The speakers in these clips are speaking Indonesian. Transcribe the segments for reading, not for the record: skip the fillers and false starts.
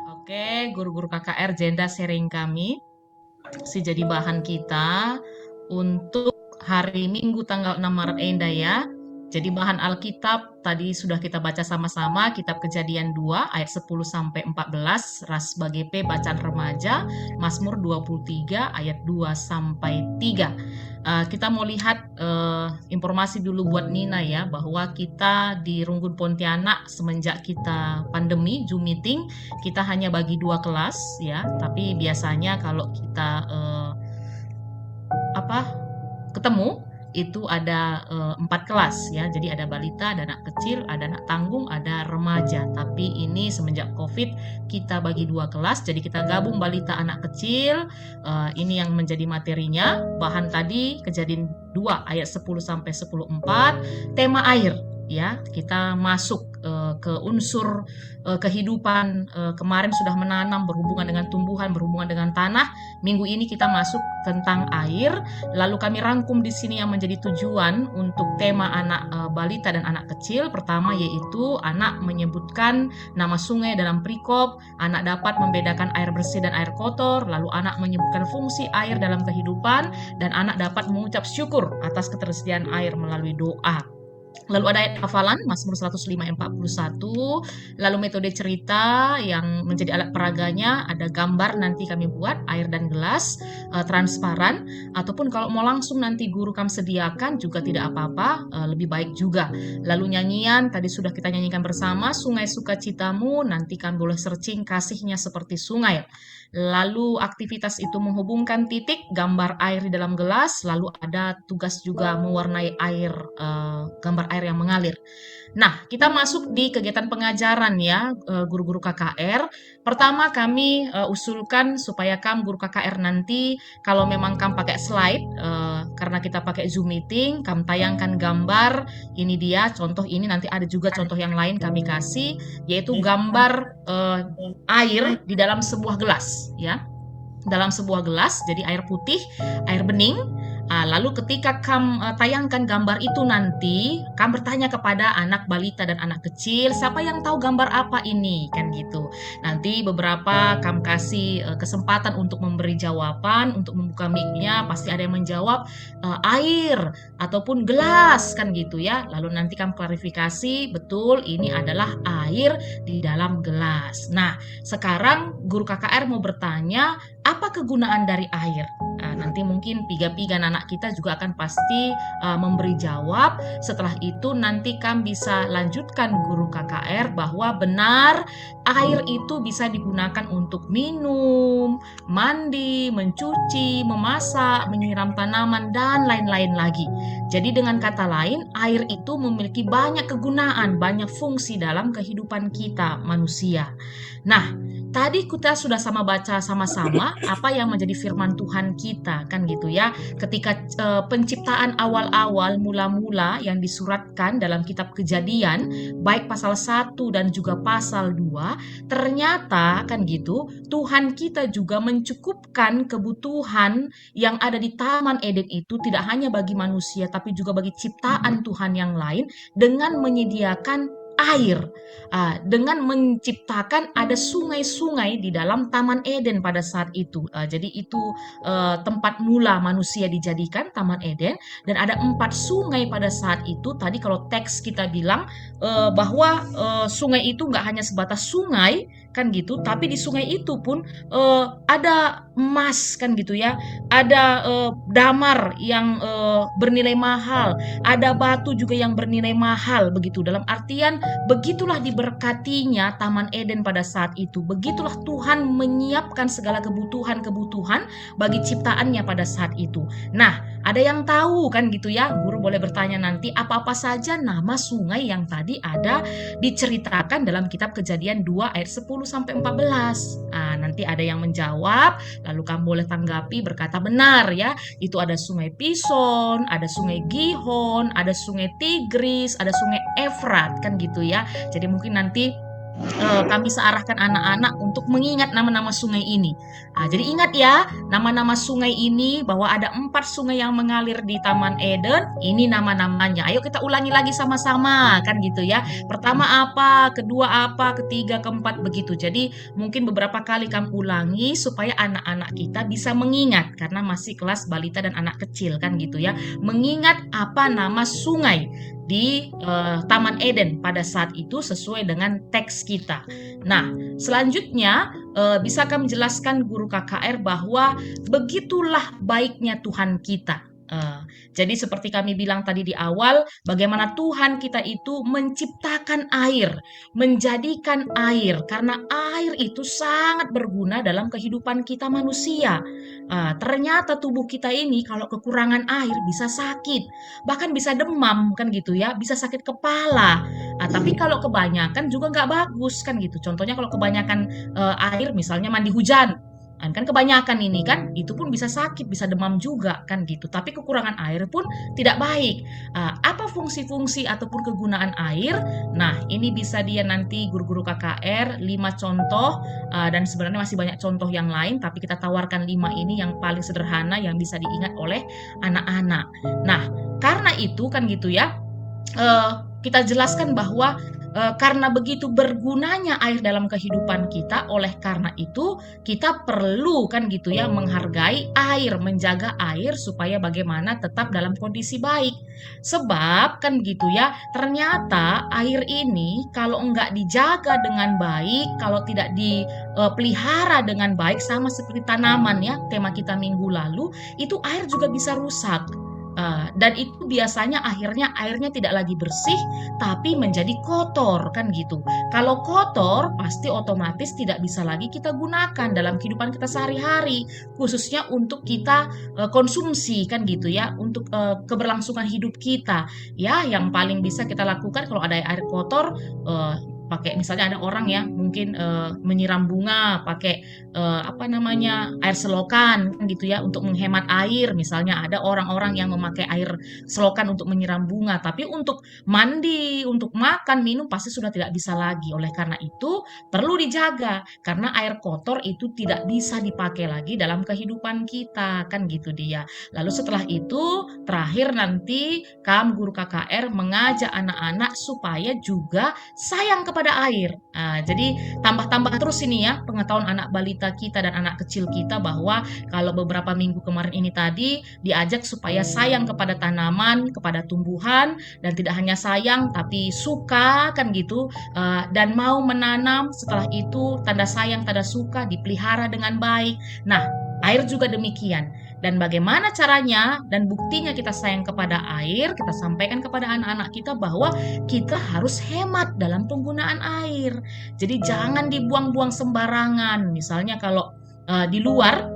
Oke, guru-guru KKR Jenda sharing kami jadi bahan kita untuk hari Minggu tanggal 6 Maret Enda ya. Jadi bahan Alkitab tadi sudah kita baca sama-sama, kitab Kejadian 2 ayat 10 sampai 14, Ras sebagai P bacaan remaja, Mazmur 23 ayat 2 sampai 3. Kita mau lihat informasi dulu buat Nina ya, bahwa kita di Runggun Pontianak semenjak kita pandemi Zoom meeting, kita hanya bagi 2 kelas ya, tapi biasanya kalau kita ketemu itu ada 4 kelas ya. Jadi ada balita, ada anak kecil, ada anak tanggung, ada remaja. Tapi ini semenjak COVID kita bagi 2 kelas. Jadi kita gabung balita anak kecil. Ini yang menjadi materinya. Bahan tadi Kejadian 2 ayat 10 sampai 10:4, tema air ya. Kita masuk ke unsur kehidupan. Kemarin sudah menanam, berhubungan dengan tumbuhan, berhubungan dengan tanah. Minggu ini kita masuk tentang air. Lalu kami rangkum di sini yang menjadi tujuan untuk tema anak balita dan anak kecil. Pertama yaitu anak menyebutkan nama sungai dalam perikop, anak dapat membedakan air bersih dan air kotor, lalu anak menyebutkan fungsi air dalam kehidupan, dan anak dapat mengucap syukur atas ketersediaan air melalui doa. Lalu ada ayat hafalan Mazmur 105 ayat 41, lalu metode cerita yang menjadi alat peraganya, ada gambar nanti kami buat air dan gelas transparan, ataupun kalau mau langsung nanti guru kami sediakan juga tidak apa-apa, lebih baik juga. Lalu nyanyian tadi sudah kita nyanyikan bersama, sungai sukacitamu, nanti kami boleh searching kasihnya seperti sungai. Lalu aktivitas itu menghubungkan titik, gambar air di dalam gelas, lalu ada tugas juga mewarnai air, gambar air yang mengalir. Nah, kita masuk di kegiatan pengajaran ya, guru-guru KKR. Pertama kami usulkan supaya guru KKR nanti kalau memang pakai slide, karena kita pakai Zoom meeting, tayangkan gambar. Ini dia contoh, ini nanti ada juga contoh yang lain kami kasih, yaitu gambar air di dalam sebuah gelas ya. Dalam sebuah gelas, jadi air putih, air bening. Lalu ketika tayangkan gambar itu nanti, bertanya kepada anak balita dan anak kecil, siapa yang tahu gambar apa ini? Kan gitu. Nanti beberapa kasih kesempatan untuk memberi jawaban, untuk membuka mic-nya, pasti ada yang menjawab air ataupun gelas kan gitu ya. Lalu nanti klarifikasi, betul ini adalah air di dalam gelas. Nah, sekarang guru KKR mau bertanya, apa kegunaan dari air? Nanti mungkin piga-piga anak kita juga akan pasti memberi jawab. Setelah itu nanti bisa lanjutkan guru KKR bahwa benar air itu bisa digunakan untuk minum, mandi, mencuci, memasak, menyiram tanaman, dan lain-lain lagi. Jadi dengan kata lain, air itu memiliki banyak kegunaan, banyak fungsi dalam kehidupan kita manusia. Nah, tadi kita sudah sama baca sama-sama apa yang menjadi firman Tuhan kita kan gitu ya. Ketika penciptaan awal-awal mula-mula yang disuratkan dalam kitab Kejadian, baik pasal 1 dan juga pasal 2, ternyata kan gitu, Tuhan kita juga mencukupkan kebutuhan yang ada di Taman Eden itu tidak hanya bagi manusia tapi juga bagi ciptaan Tuhan yang lain dengan menyediakan air, dengan menciptakan ada sungai-sungai di dalam Taman Eden pada saat itu. Jadi itu tempat mula manusia dijadikan Taman Eden, dan ada 4 sungai pada saat itu. Tadi kalau teks kita bilang bahwa sungai itu nggak hanya sebatas sungai kan gitu, tapi di sungai itu pun ada emas kan gitu ya, ada damar yang bernilai mahal, ada batu juga yang bernilai mahal begitu. Dalam artian begitulah diberkatinya Taman Eden pada saat itu. Begitulah Tuhan menyiapkan segala kebutuhan-kebutuhan bagi ciptaannya pada saat itu. Nah, ada yang tahu kan gitu ya, guru boleh bertanya nanti apa-apa saja nama sungai yang tadi ada diceritakan dalam kitab Kejadian 2 ayat 10 sampai 14. Nanti ada yang menjawab, lalu kamu boleh tanggapi berkata benar ya, itu ada sungai Pison, ada sungai Gihon, ada sungai Tigris, ada sungai Efrat kan gitu ya. Jadi mungkin nanti kami searahkan anak-anak untuk mengingat nama-nama sungai ini. Jadi ingat ya, nama-nama sungai ini, bahwa ada 4 sungai yang mengalir di Taman Eden, ini nama-namanya. Ayo kita ulangi lagi sama-sama, kan gitu ya. Pertama apa, kedua apa, ketiga, keempat, begitu. Jadi mungkin beberapa kali kamu ulangi supaya anak-anak kita bisa mengingat, karena masih kelas balita dan anak kecil, kan gitu ya. Mengingat apa nama sungai di Taman Eden pada saat itu sesuai dengan teks kita. Nah, selanjutnya bisakah menjelaskan guru KKR bahwa begitulah baiknya Tuhan kita. Jadi seperti kami bilang tadi di awal, bagaimana Tuhan kita itu menciptakan air, menjadikan air, karena air itu sangat berguna dalam kehidupan kita manusia. Ternyata tubuh kita ini kalau kekurangan air bisa sakit, bahkan bisa demam, kan gitu ya, bisa sakit kepala. Tapi kalau kebanyakan juga nggak bagus, kan gitu. Contohnya kalau kebanyakan air, misalnya mandi hujan, kan kebanyakan ini kan, itu pun bisa sakit, bisa demam juga, kan gitu. Tapi kekurangan air pun tidak baik. Apa fungsi-fungsi ataupun kegunaan air? Nah, ini bisa dia nanti guru-guru KKR 5 contoh, dan sebenarnya masih banyak contoh yang lain, tapi kita tawarkan 5 ini yang paling sederhana yang bisa diingat oleh anak-anak. Nah, karena itu kan gitu ya, kita jelaskan bahwa karena begitu bergunanya air dalam kehidupan kita, oleh karena itu kita perlu, kan gitu ya, menghargai air, menjaga air supaya bagaimana tetap dalam kondisi baik. Sebab kan gitu ya, ternyata air ini kalau enggak dijaga dengan baik, kalau tidak dipelihara dengan baik, sama seperti tanaman ya, tema kita minggu lalu, itu air juga bisa rusak. Dan itu biasanya akhirnya airnya tidak lagi bersih, tapi menjadi kotor, kan gitu. Kalau kotor, pasti otomatis tidak bisa lagi kita gunakan dalam kehidupan kita sehari-hari, khususnya untuk kita konsumsi, kan gitu ya, untuk keberlangsungan hidup kita. Ya, yang paling bisa kita lakukan kalau ada air kotor, pakai, misalnya ada orang yang mungkin menyiram bunga pakai apa namanya, air selokan, kan gitu ya, untuk menghemat air. Misalnya ada orang-orang yang memakai air selokan untuk menyiram bunga, tapi untuk mandi, untuk makan, minum pasti sudah tidak bisa lagi. Oleh karena itu perlu dijaga, karena air kotor itu tidak bisa dipakai lagi dalam kehidupan kita, kan gitu dia. Lalu setelah itu terakhir nanti kamu guru KKR mengajak anak-anak supaya juga sayang kepada air. Jadi tambah-tambah terus ini ya pengetahuan anak balita kita dan anak kecil kita, bahwa kalau beberapa minggu kemarin ini tadi diajak supaya sayang kepada tanaman, kepada tumbuhan, dan tidak hanya sayang tapi suka, kan gitu, dan mau menanam. Setelah itu tanda sayang, tanda suka dipelihara dengan baik. Nah, air juga demikian. Dan bagaimana caranya dan buktinya kita sayang kepada air, kita sampaikan kepada anak-anak kita bahwa kita harus hemat dalam penggunaan air. Jadi jangan dibuang-buang sembarangan. Misalnya kalau di luar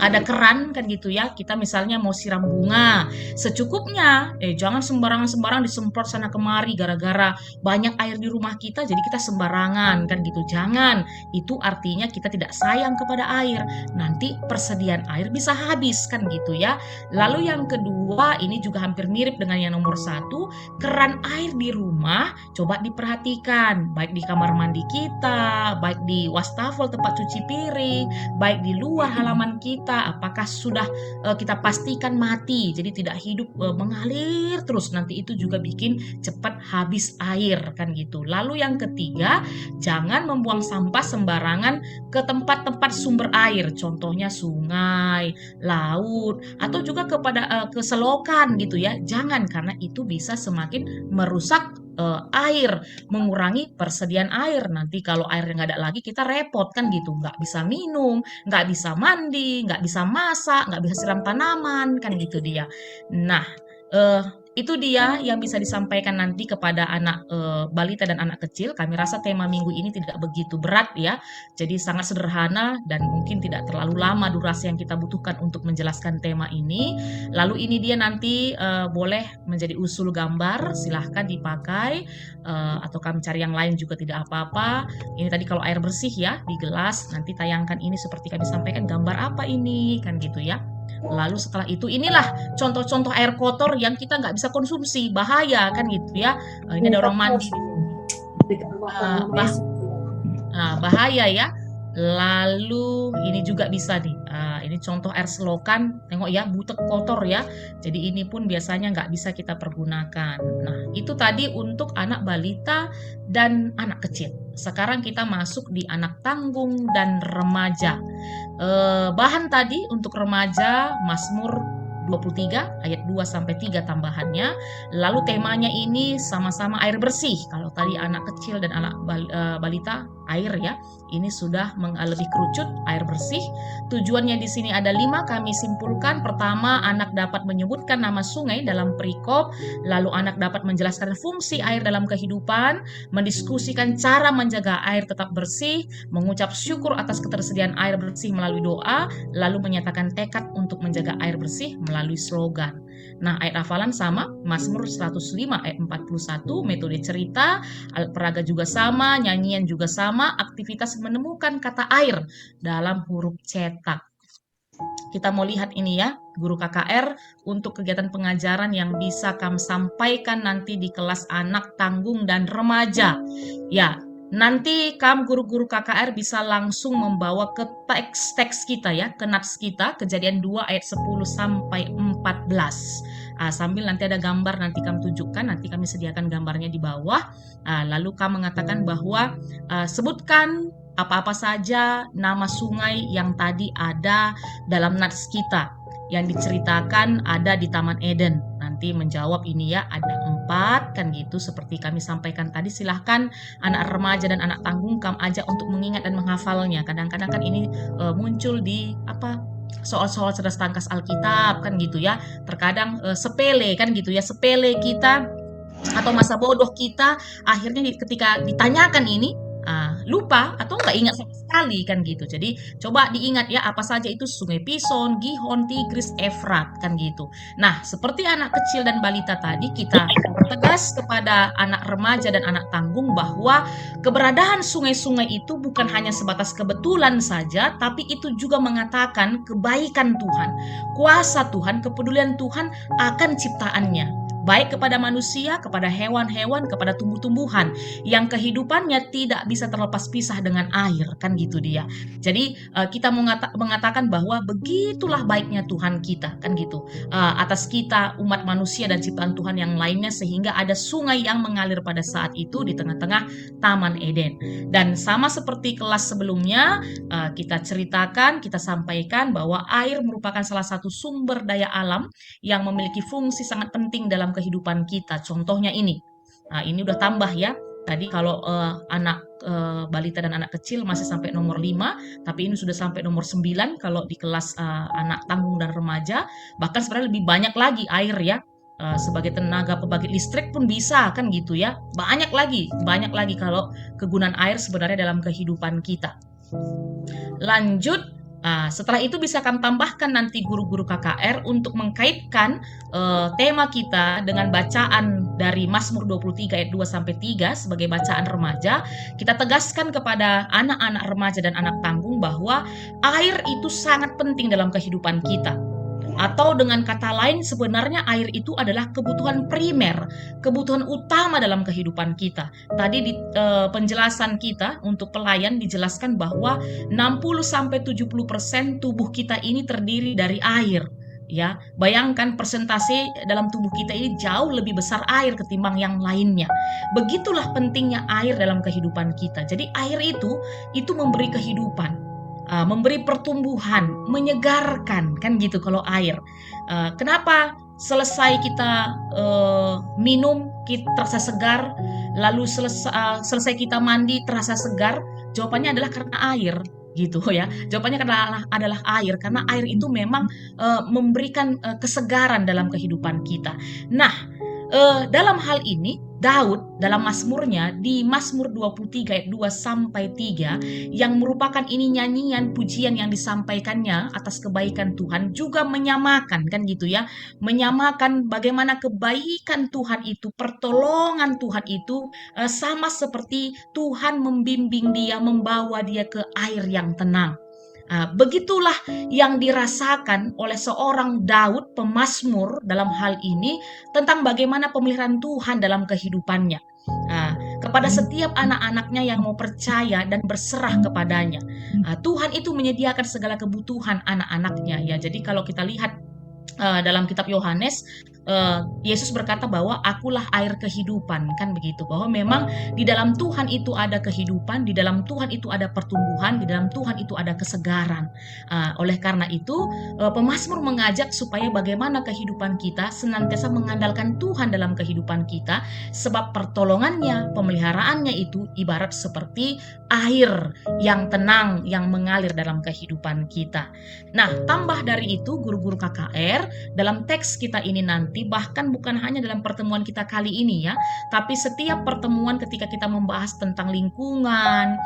ada keran, kan gitu ya, kita misalnya mau siram bunga, secukupnya, jangan sembarangan disemprot sana kemari gara-gara banyak air di rumah kita jadi kita sembarangan, kan gitu. Jangan, itu artinya kita tidak sayang kepada air, nanti persediaan air bisa habis, kan gitu ya. Lalu yang kedua, ini juga hampir mirip dengan yang nomor 1, keran air di rumah coba diperhatikan, baik di kamar mandi kita, baik di wastafel tempat cuci piring, baik di luar halaman kita, apakah sudah kita pastikan mati, jadi tidak hidup mengalir terus, nanti itu juga bikin cepat habis air, kan gitu. Lalu yang ketiga, jangan membuang sampah sembarangan ke tempat-tempat sumber air, contohnya sungai, laut, atau juga kepada ke selokan gitu ya. Jangan, karena itu bisa semakin merusak air, mengurangi persediaan air. Nanti kalau airnya nggak ada lagi kita repot, kan gitu, nggak bisa minum, nggak bisa mandi, nggak bisa masak, nggak bisa siram tanaman, kan gitu dia. Nah, itu dia yang bisa disampaikan nanti kepada anak balita dan anak kecil. Kami rasa tema minggu ini tidak begitu berat ya, jadi sangat sederhana dan mungkin tidak terlalu lama durasi yang kita butuhkan untuk menjelaskan tema ini. Lalu ini dia nanti boleh menjadi usul gambar, silahkan dipakai, atau kami cari yang lain juga tidak apa-apa. Ini tadi kalau air bersih ya di gelas, nanti tayangkan ini seperti kami sampaikan, gambar apa ini, kan gitu ya. Lalu setelah itu inilah contoh-contoh air kotor yang kita nggak bisa konsumsi, bahaya, kan gitu ya. Ini ada orang mandi di sini. bahaya ya. Lalu ini juga bisa nih, ini contoh air selokan, tengok ya, butek kotor ya. Jadi ini pun biasanya nggak bisa kita pergunakan. Nah, itu tadi untuk anak balita dan anak kecil. Sekarang kita masuk di anak tanggung dan remaja. Bahan tadi untuk remaja, Mazmur 23 ayat 2 sampai 3 tambahannya. Lalu temanya ini sama-sama air bersih. Kalau tadi anak kecil dan anak balita air ya. Ini sudah lebih kerucut air bersih. Tujuannya di sini ada 5 kami simpulkan. Pertama, anak dapat menyebutkan nama sungai dalam perikop, lalu anak dapat menjelaskan fungsi air dalam kehidupan, mendiskusikan cara menjaga air tetap bersih, mengucap syukur atas ketersediaan air bersih melalui doa, lalu menyatakan tekad untuk menjaga air bersih melalui slogan. Nah, ayat hafalan sama, Mazmur 105 ayat 41, metode cerita, alat peraga juga sama, nyanyian juga sama, aktivitas menemukan kata air dalam huruf cetak. Kita mau lihat ini ya, guru KKR untuk kegiatan pengajaran yang bisa kami sampaikan nanti di kelas anak tanggung dan remaja. Ya, nanti guru-guru KKR bisa langsung membawa ke teks kita ya, ke nats kita, Kejadian 2 ayat 10 sampai 14. Sambil nanti ada gambar, nanti kami tunjukkan, nanti kami sediakan gambarnya di bawah. Lalu kami mengatakan bahwa sebutkan apa-apa saja nama sungai yang tadi ada dalam nats kita yang diceritakan ada di Taman Eden. Nanti menjawab ini ya, ada 4 kan gitu seperti kami sampaikan tadi. Silahkan anak remaja dan anak tanggung kami ajak untuk mengingat dan menghafalnya. Kadang-kadang kan ini muncul di soal-soal cerdas tangkas Alkitab kan gitu ya. Terkadang sepele kan gitu ya, sepele kita atau masa bodoh kita akhirnya ketika ditanyakan ini lupa atau nggak ingat sama sekali kan gitu. Jadi coba diingat ya apa saja itu Sungai Pison, Gihon, Tigris, Efrat kan gitu. Nah, seperti anak kecil dan balita tadi kita tegas kepada anak remaja dan anak tanggung bahwa keberadaan sungai-sungai itu bukan hanya sebatas kebetulan saja, tapi itu juga mengatakan kebaikan Tuhan, kuasa Tuhan, kepedulian Tuhan akan ciptaannya. Baik kepada manusia, kepada hewan-hewan, kepada tumbuh-tumbuhan yang kehidupannya tidak bisa terlepas pisah dengan air, kan gitu dia. Jadi kita mengatakan bahwa begitulah baiknya Tuhan kita, kan gitu. Atas kita umat manusia dan ciptaan Tuhan yang lainnya sehingga ada sungai yang mengalir pada saat itu di tengah-tengah Taman Eden. Dan sama seperti kelas sebelumnya, kita ceritakan, kita sampaikan bahwa air merupakan salah satu sumber daya alam yang memiliki fungsi sangat penting dalam kehidupan kita. Contohnya ini. Ini udah tambah ya. Tadi kalau anak balita dan anak kecil masih sampai nomor 5, tapi ini sudah sampai nomor 9 kalau di kelas anak tanggung dan remaja. Bahkan sebenarnya lebih banyak lagi air ya. Sebagai tenaga pembangkit listrik pun bisa kan gitu ya. Banyak lagi kalau kegunaan air sebenarnya dalam kehidupan kita. Lanjut. Setelah itu bisa kami tambahkan nanti guru-guru KKR untuk mengkaitkan tema kita dengan bacaan dari Mazmur 23 ayat 2 sampai 3 sebagai bacaan remaja. Kita tegaskan kepada anak-anak remaja dan anak tanggung bahwa air itu sangat penting dalam kehidupan kita. Atau dengan kata lain sebenarnya air itu adalah kebutuhan primer, kebutuhan utama dalam kehidupan kita. Tadi di penjelasan kita untuk pelayan dijelaskan bahwa 60-70% tubuh kita ini terdiri dari air. Ya, bayangkan persentase dalam tubuh kita ini jauh lebih besar air ketimbang yang lainnya. Begitulah pentingnya air dalam kehidupan kita. Jadi air itu memberi kehidupan. Memberi pertumbuhan, menyegarkan kan gitu kalau air. Kenapa selesai kita minum kita terasa segar, lalu selesai kita mandi terasa segar? Jawabannya adalah karena air gitu ya. Jawabannya adalah air, karena air itu memang memberikan kesegaran dalam kehidupan kita. Nah, dalam hal ini Daud dalam Mazmurnya di Mazmur 23 ayat 2 sampai 3 yang merupakan ini nyanyian pujian yang disampaikannya atas kebaikan Tuhan juga menyamakan kan gitu ya, menyamakan bagaimana kebaikan Tuhan itu, pertolongan Tuhan itu sama seperti Tuhan membimbing dia, membawa dia ke air yang tenang. Begitulah yang dirasakan oleh seorang Daud pemazmur dalam hal ini tentang bagaimana pemeliharaan Tuhan dalam kehidupannya. kepada setiap anak-anaknya yang mau percaya dan berserah kepadanya. Tuhan itu menyediakan segala kebutuhan anak-anaknya ya. Jadi kalau kita lihat dalam kitab Yohanes, Yesus berkata bahwa akulah air kehidupan, kan begitu, bahwa memang di dalam Tuhan itu ada kehidupan, di dalam Tuhan itu ada pertumbuhan, di dalam Tuhan itu ada kesegaran. Oleh karena itu pemazmur mengajak supaya bagaimana kehidupan kita senantiasa mengandalkan Tuhan dalam kehidupan kita, sebab pertolongannya, pemeliharaannya itu ibarat seperti air yang tenang yang mengalir dalam kehidupan kita. Nah, tambah dari itu guru-guru KKR, dalam teks kita ini nanti, bahkan bukan hanya dalam pertemuan kita kali ini ya, tapi setiap pertemuan ketika kita membahas tentang lingkungan,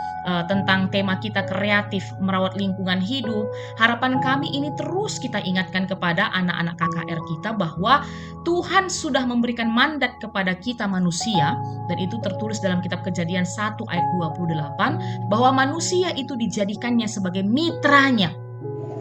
tentang tema kita kreatif merawat lingkungan hidup, harapan kami ini terus kita ingatkan kepada anak-anak KKR kita bahwa Tuhan sudah memberikan mandat kepada kita manusia, dan itu tertulis dalam kitab Kejadian 1 ayat 28, bahwa manusia itu dijadikannya sebagai mitranya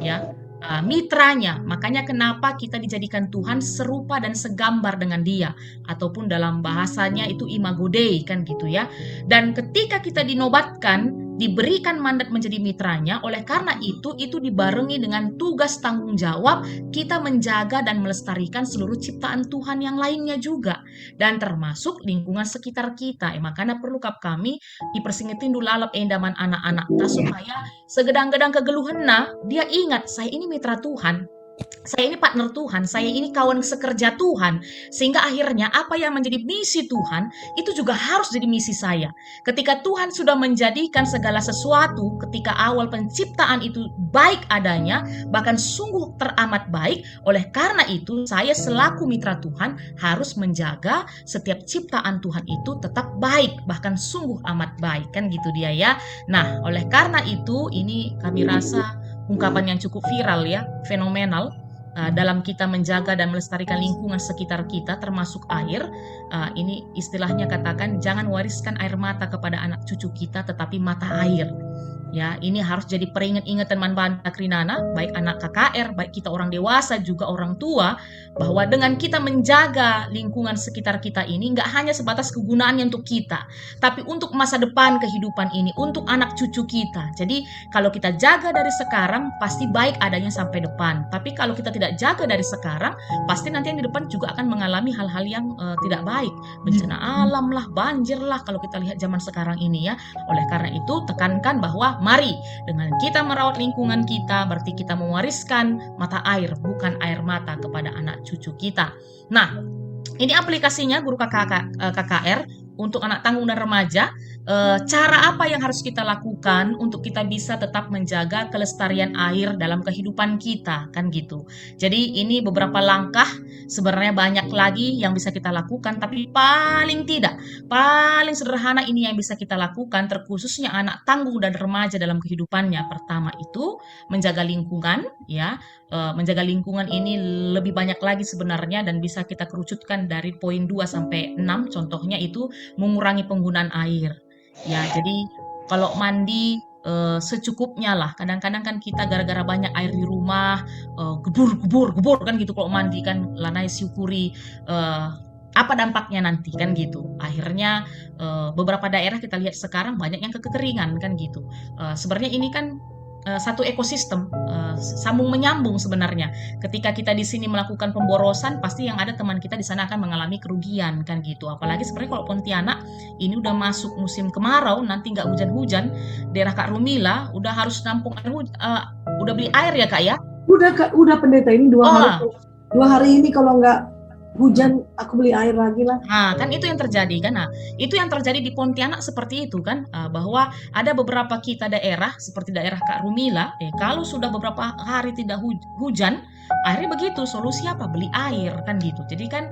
ya, mitranya. Makanya kenapa kita dijadikan Tuhan serupa dan segambar dengan Dia, ataupun dalam bahasanya itu imago Dei, kan gitu ya. Dan ketika kita dinobatkan, diberikan mandat menjadi mitranya, oleh karena itu dibarengi dengan tugas tanggung jawab kita menjaga dan melestarikan seluruh ciptaan Tuhan yang lainnya juga, dan termasuk lingkungan sekitar kita. Makanya perlu kami dipersingetin dulu lalap endaman anak-anak supaya segedang-gedang kegeluhenna dia ingat, saya ini mitra Tuhan, saya ini partner Tuhan, saya ini kawan sekerja Tuhan, sehingga akhirnya apa yang menjadi misi Tuhan itu juga harus jadi misi saya. Ketika Tuhan sudah menjadikan segala sesuatu ketika awal penciptaan itu baik adanya, bahkan sungguh teramat baik, oleh karena itu saya selaku mitra Tuhan harus menjaga setiap ciptaan Tuhan itu tetap baik, bahkan sungguh amat baik, kan gitu dia ya. Nah, oleh karena itu ini kami rasa ungkapan yang cukup viral ya, fenomenal dalam kita menjaga dan melestarikan lingkungan sekitar kita termasuk air. Ini istilahnya katakan jangan wariskan air mata kepada anak cucu kita, tetapi mata air. Ya, ini harus jadi peringat-ingatan manfaat Krinana, baik anak KKR, baik kita orang dewasa juga orang tua, bahwa dengan kita menjaga lingkungan sekitar kita ini nggak hanya sebatas kegunaannya untuk kita, tapi untuk masa depan kehidupan ini, untuk anak cucu kita. Jadi kalau kita jaga dari sekarang, pasti baik adanya sampai depan. Tapi kalau kita tidak jaga dari sekarang, pasti nanti yang di depan juga akan mengalami hal-hal yang tidak baik, bencana alam lah, banjir lah, kalau kita lihat zaman sekarang ini ya. Oleh karena itu tekankan bahwa mari dengan kita merawat lingkungan kita, berarti kita mewariskan mata air, bukan air mata kepada anak cucu kita. Nah, ini aplikasinya guru KKR untuk anak tanggung dan remaja. Cara apa yang harus kita lakukan untuk kita bisa tetap menjaga kelestarian air dalam kehidupan kita, kan gitu. Jadi ini beberapa langkah, sebenarnya banyak lagi yang bisa kita lakukan, tapi paling sederhana ini yang bisa kita lakukan, terkhususnya anak tanggung dan remaja dalam kehidupannya. Pertama itu menjaga lingkungan ya. Menjaga lingkungan ini lebih banyak lagi sebenarnya, dan bisa kita kerucutkan dari poin 2 sampai 6. Contohnya itu mengurangi penggunaan air. Ya, jadi kalau mandi secukupnya lah. Kadang-kadang kan kita gara-gara banyak air di rumah, gebur kan gitu. Kalau mandi kan lanai syukuri apa dampaknya nanti, kan gitu. Akhirnya beberapa daerah kita lihat sekarang banyak yang kekeringan, kan gitu. Sebenarnya ini kan satu ekosistem, sambung menyambung sebenarnya. Ketika kita di sini melakukan pemborosan, pasti yang ada teman kita di sana akan mengalami kerugian, kan gitu. Apalagi sebenarnya kalau Pontianak ini udah masuk musim kemarau, nanti nggak hujan-hujan, daerah Kak Rumila udah harus nampung air, udah beli air ya Kak ya? Udah pendeta, ini 2 hari ini kalau nggak hujan aku beli air lagi lah. Nah, kan itu yang terjadi kan. Nah, itu yang terjadi di Pontianak seperti itu kan, bahwa ada beberapa kita daerah seperti daerah Kak Rumila, kalau sudah beberapa hari tidak hujan, akhirnya begitu, solusi apa? Beli air, kan gitu. Jadi kan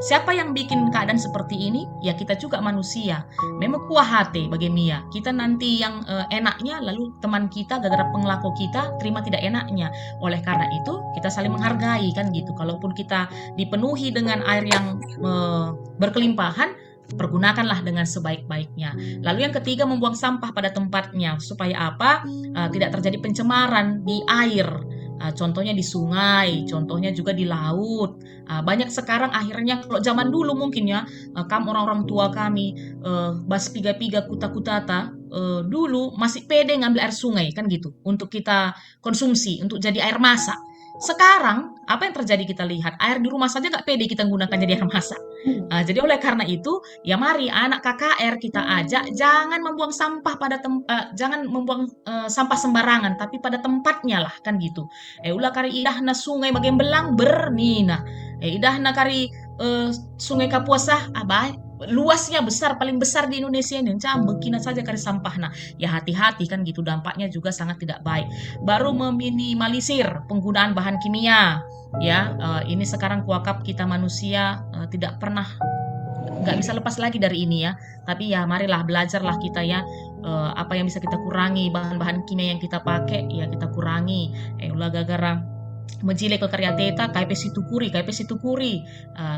siapa yang bikin keadaan seperti ini? Ya kita juga manusia. Memang kuah hati bagi Mia. Kita nanti yang enaknya, lalu teman kita gara-gara penglaku kita terima tidak enaknya. Oleh karena itu kita saling menghargai, kan gitu. Kalaupun kita dipenuhi dengan air yang berkelimpahan, pergunakanlah dengan sebaik-baiknya. Lalu yang ketiga, membuang sampah pada tempatnya. Supaya apa? Tidak terjadi pencemaran di air. Contohnya di sungai, contohnya juga di laut. Banyak sekarang akhirnya kalau zaman dulu mungkin ya, kamu orang-orang tua kami, bas piga-piga kuta-kutata, dulu masih pede ngambil air sungai kan gitu, untuk kita konsumsi, untuk jadi air masak. Sekarang apa yang terjadi kita lihat, air di rumah saja nggak pede kita gunakan jadi air masak. Jadi oleh karena itu, ya mari anak KKR kita ajak jangan membuang sampah jangan membuang sampah sembarangan, tapi pada tempatnya lah kan gitu. Ulah kari idahna sungai bagian belang bernina. Idahna kari sungai Kapuasah luasnya besar, paling besar di Indonesia ini. Bekina saja kari sampah. Nah, ya hati-hati kan gitu, dampaknya juga sangat tidak baik. Baru meminimalisir penggunaan bahan kimia. Ya, ini sekarang kuakap kita manusia tidak pernah nggak bisa lepas lagi dari ini ya. Tapi ya marilah belajarlah kita ya, apa yang bisa kita kurangi, bahan-bahan kimia yang kita pakai ya kita kurangi. Ulah gagara menjile ke karya teta kai pe situkuri.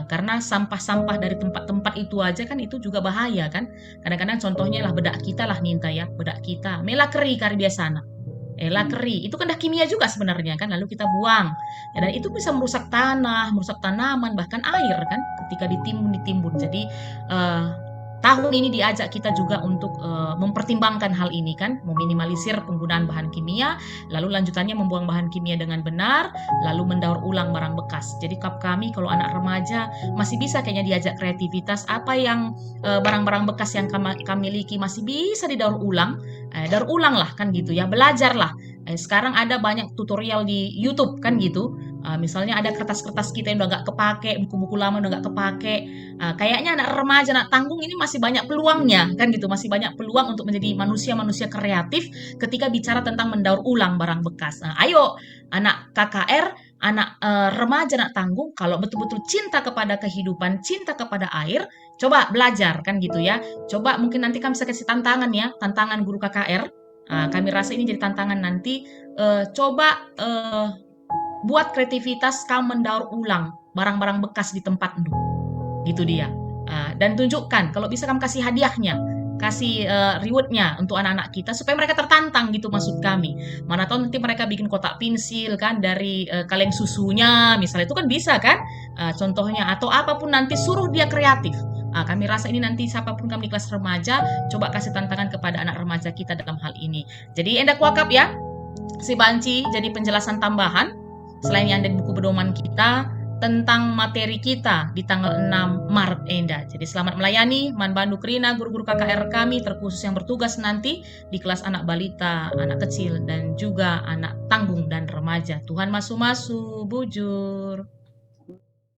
Karena sampah-sampah dari tempat-tempat itu aja kan itu juga bahaya kan. Kadang-kadang contohnya lah bedak kita lah minta ya, bedak kita mela keri kari biasana. Lakeri itu kan dah kimia juga sebenarnya kan, lalu kita buang. Ya, dan itu bisa merusak tanah, merusak tanaman, bahkan air kan ketika ditimbun. Jadi eh, tahun ini diajak kita juga untuk mempertimbangkan hal ini kan, meminimalisir penggunaan bahan kimia, lalu lanjutannya membuang bahan kimia dengan benar, lalu mendaur ulang barang bekas. Jadi kami kalau anak remaja masih bisa kayaknya diajak kreativitas, apa yang barang-barang bekas yang kami miliki masih bisa didaur ulang. Daur ulang lah kan gitu ya, belajar lah. Sekarang ada banyak tutorial di YouTube kan gitu. Misalnya ada kertas-kertas kita yang udah gak kepake, buku-buku lama udah gak kepake. Kayaknya anak remaja, anak tanggung ini masih banyak peluangnya kan gitu, masih banyak peluang untuk menjadi manusia-manusia kreatif ketika bicara tentang mendaur ulang barang bekas. Ayo anak KKR, anak remaja, anak tanggung, kalau betul-betul cinta kepada kehidupan, cinta kepada air, coba belajar kan gitu ya. Coba mungkin nanti kami bisa kasih tantangan ya, tantangan guru KKR. Kami rasa ini jadi tantangan nanti. Coba buat kreativitas kamu mendaur ulang barang-barang bekas di tempatmu. Gitu dia. Dan tunjukkan, kalau bisa kamu kasih hadiahnya, kasih rewardnya untuk anak-anak kita supaya mereka tertantang gitu maksud kami. Mana tahu nanti mereka bikin kotak pensil kan dari kaleng susunya misalnya, itu kan bisa kan, contohnya, atau apapun nanti suruh dia kreatif. Kami rasa ini nanti siapapun kami di kelas remaja, coba kasih tantangan kepada anak remaja kita dalam hal ini. Jadi endak wakap ya, si Banci jadi penjelasan tambahan selain yang ada di buku pedoman kita tentang materi kita di tanggal 6 Maret Enda. Jadi selamat melayani, Man Bandu Krina, guru-guru KKR kami terkhusus yang bertugas nanti di kelas anak balita, anak kecil, dan juga anak tanggung dan remaja. Tuhan masu-masu, bujur.